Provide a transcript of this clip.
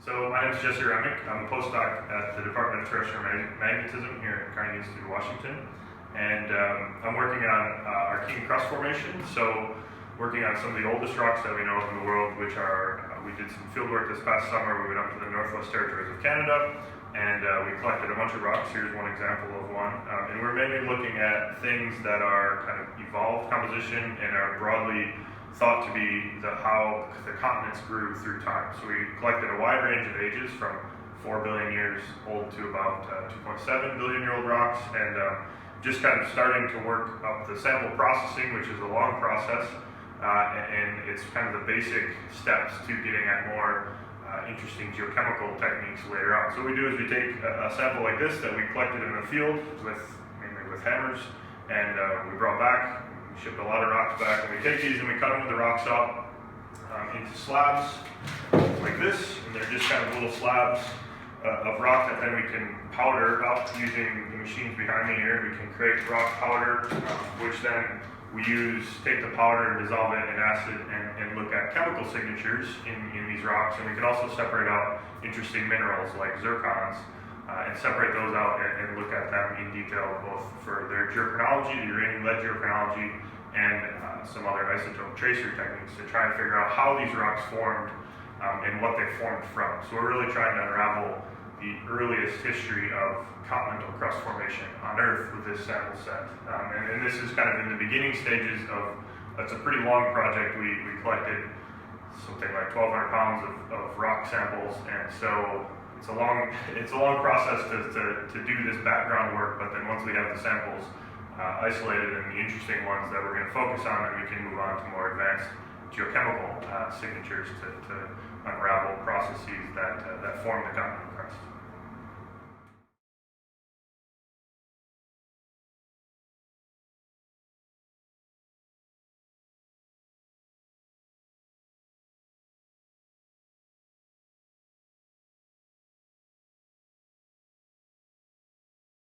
So my name is Reimink. I'm a postdoc at the Department of Terrestrial Magnetism here at Carnegie Institute of Washington. And I'm working on Archean crust formation. So working on some of the oldest rocks that we know of in the world, which are, we did some field work this past summer. We went up to the Northwest Territories of Canada and we collected a bunch of rocks. Here's one example of one. And we're mainly looking at things that are kind of evolved composition and are broadly thought to be how the continents grew through time. So we collected a wide range of ages from 4 billion years old to about 2.7 billion year old rocks, and just kind of starting to work up the sample processing, which is a long process, and it's kind of the basic steps to getting at more interesting geochemical techniques later on. So what we do is we take a sample like this that we collected in the field mainly with hammers, and we brought back. Shipped a lot of rocks back, and we take these and we cut them with the rocks up into slabs like this, and they're just kind of little slabs of rock that then we can powder up using the machines behind me here. We can create rock powder, which then we take the powder and dissolve it in acid and look at chemical signatures in these rocks, and we can also separate out interesting minerals like zircons and separate those out and look at them in detail, both for their geochronology, the uranium-lead geochronology, and some other isotope tracer techniques to try and figure out how these rocks formed and what they formed from. So we're really trying to unravel the earliest history of continental crust formation on Earth with this sample set. And this is kind of in the beginning stages of, it's a pretty long project. We collected something like 1,200 pounds of rock samples, and so it's a long process to do this background work, but then once we have the samples isolated and the interesting ones that we're going to focus on, then we can move on to more advanced geochemical signatures to unravel processes that form the continent.